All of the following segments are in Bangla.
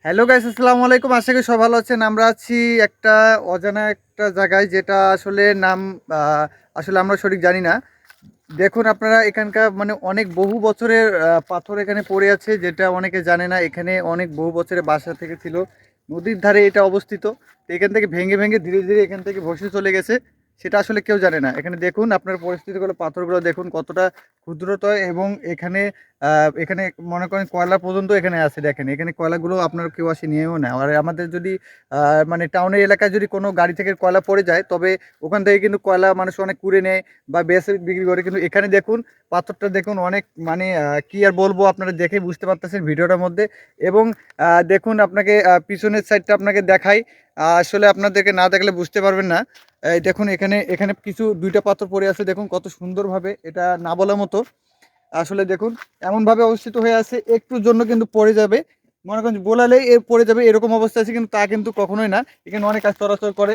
হ্যালো গাইস, আসসালামু আলাইকুম। আশা করি সবাই ভালো আছেন। আমরা আছি একটা অজানা একটা জায়গায়, যেটা আসলে নাম আসলে আমরা সঠিক জানি না। দেখুন আপনারা, এখানকার মানে অনেক বহু বছরের পাথর এখানে পড়ে আছে, যেটা অনেকে জানে না। এখানে অনেক বহু বছরের বাসা থেকে ছিল, নদীর ধারে এটা অবস্থিত। তো এখান থেকে ভেঙে ভেঙে ধীরে ধীরে এখান থেকে ভসে চলে গেছে, সেটা আসলে কেউ জানে না। এখানে দেখুন আপনার পরিস্থিতিগুলো, পাথরগুলো দেখুন কতটা ক্ষুদ্রতর। এবং এখানে এখানে মনে করেন কয়লা পর্যন্ত এখানে আছে। দেখেন এখানে কয়লাগুলো আপনার কেউ আসে নিয়েও না। আর আমাদের যদি মানে টাউনের এলাকায় যদি কোনো গাড়ি থেকে কয়লা পড়ে যায়, তবে ওখান থেকে কিন্তু কয়লা মানুষ অনেক কুড়ে নেয় বা বেসে বিক্রি করে। কিন্তু এখানে দেখুন, পাথরটা দেখুন অনেক মানে কি আর বলবো, আপনারা দেখে বুঝতে পারতেছেন ভিডিওটার মধ্যে। এবং দেখুন আপনাকে পিছনের সাইডটা আপনাকে দেখাই। আসলে আপনাদেরকে না দেখলে বুঝতে পারবেন না। এই দেখুন এখানে এখানে কিছু দুইটা পাথর পড়ে আছে, দেখুন কত সুন্দরভাবে, এটা না বলার মতো। আসলে দেখুন এমনভাবে অবস্থিত হয়ে আছে, একটুর জন্য কিন্তু পড়ে যাবে। মনে করেন বোলালেই এ পড়ে যাবে, এরকম অবস্থা আছে, কিন্তু তা কিন্তু কখনোই না। এখানে অনেক কাজ চলাচল করে,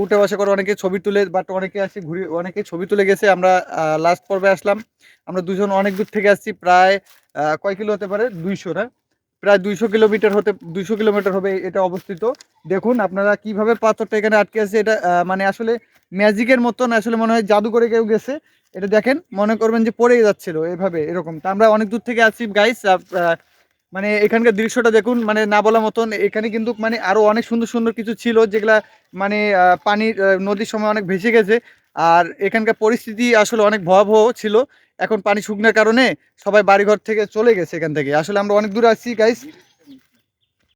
উঠে বসা করে, অনেকে ছবি তুলে, বাট অনেকে আসে ঘুরে, অনেকে ছবি তুলে গেছে। আমরা লাস্ট পর্বে আসলাম, আমরা দুজন অনেক দূর থেকে আসছি, প্রায় কয় কিলো হতে পারে, 200 না, প্রায় 200 কিলোমিটার হতে, 200 কিলোমিটার হবে এটা অবস্থিত। দেখুন আপনারা কিভাবে পাথরটা এখানে আটকে আছে, এটা মানে আসলে ম্যাজিকের মতন, আসলে মনে হয় জাদু করে কেউ গেছে। এটা দেখেন, মনে করবেন যে পড়েই যাচ্ছিল এভাবে এরকম। তা আমরা অনেক দূর থেকে আসছি গাইস, মানে এখানকার দৃশ্যটা দেখুন, মানে না বলার মতন। এখানে কিন্তু মানে আরো অনেক সুন্দর সুন্দর কিছু ছিল, যেগুলা মানে পানির নদীর সময় অনেক ভেসে গেছে। আর এখানকার পরিস্থিতি আসলে অনেক ভয়াবহ ছিল। এখন পানি শুকনার কারণে সবাই বাড়িঘর থেকে চলে গেছে এখান থেকে। আসলে আমরা অনেক দূরে আসছি গাইস,